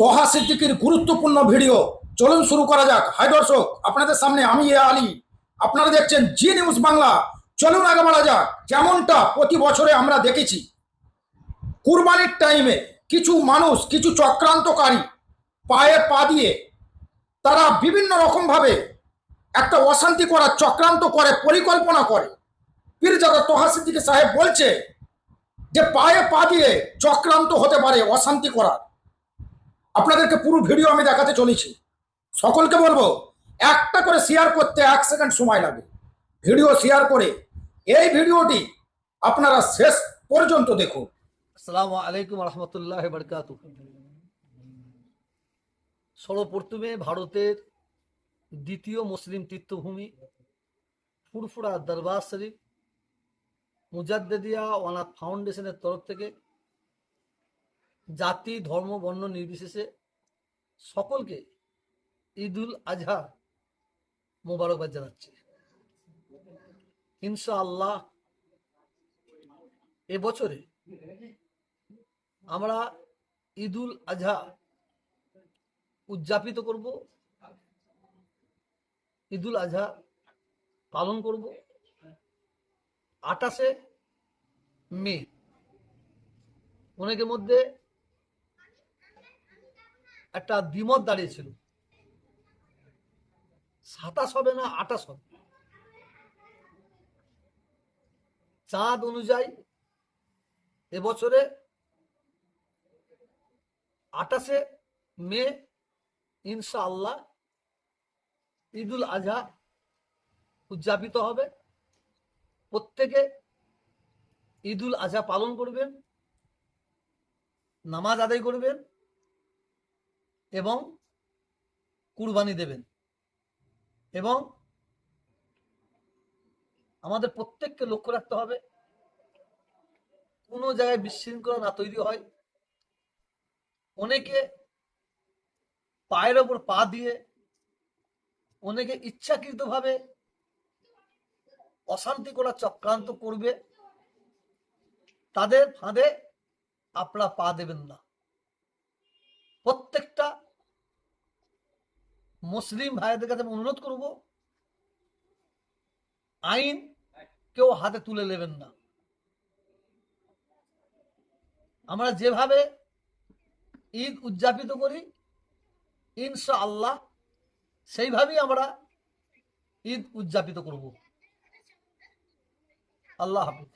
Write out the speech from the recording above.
তোহা সিদ্দিকীর গুরুত্বপূর্ণ ভিডিও। চলুন শুরু করা যাক। হাই দর্শক, আপনাদের সামনে আমি আলী, আপনারা দেখছেন জি নিউজ বাংলা। চলুন আগে বাড়া যাক। যেমনটা প্রতি বছরে আমরা দেখেছি, কুরবানির টাইমে কিছু মানুষ, কিছু চক্রান্তকারী পায়ে পা দিয়ে তারা বিভিন্ন রকমভাবে একটা অশান্তি করার চক্রান্ত করে, পরিকল্পনা করে। পীরজাদা তোহা সিদ্দিকী সাহেব বলছে যে পায়ে পা দিয়ে চক্রান্ত হতে পারে অশান্তি করার। আপনাদেরকে পুরো ভিডিও আমি দেখাতে চলেছি। সকলকে বলবো একটা করে শেয়ার করতে 1 সেকেন্ড সময় লাগে। ভিডিও শেয়ার করে এই ভিডিওটি আপনারা শেষ পর্যন্ত দেখুন। আসসালামু আলাইকুম রহমতুল্লাহ বরকাতু। সর্বপ্রথমে ভারতের দ্বিতীয় মুসলিম তীর্থভূমি ফুরফুরা দরবার শরীফ মুজাদ্দেদিয়া অনাথ ফাউন্ডেশনের তরফ থেকে জাতি ধর্ম বর্ণ নির্বিশেষে সকলকে ঈদ উল আজহা মোবারকবাদ জানাচ্ছি। ইনশাআল্লাহ এবছরে আমরা ঈদ উল আজহা উদযাপিত করব, ঈদ উল আজহা পালন করব 28শে মে। অনেকের মধ্যে একটা দ্বিমত দাঁড়িয়েছিল, 27 হবে না 28 হবে। চাঁদ অনুযায়ী এবছরে 28শে মে ইনশাআল্লাহ ঈদ উল আজহা উদযাপিত হবে। প্রত্যেকে ঈদ উল আজহা পালন করবেন, নামাজ আদায় করবেন এবং কুরবানি দেবেন। এবং আমাদের প্রত্যেককে লক্ষ্য রাখতে হবে কোনো জায়গায় বিশৃঙ্খলা না তৈরি হয়। অনেকে পায়ের ওপর পা দিয়ে, অনেকে ইচ্ছাকৃতভাবে অশান্তি করার চক্রান্ত করবে, তাদের ফাঁদে আপনারা পা দেবেন না। প্রত্যেকটা মুসলিম ভাইদের কাছে অনুরোধ করব, আইন কেউ হাতে তুলে নেবেন না। আমরা যেভাবে ঈদ উদযাপিত করি ইনশাআল্লাহ সেইভাবেই আমরা ঈদ উদযাপিত করব। আল্লাহ হাফেজ।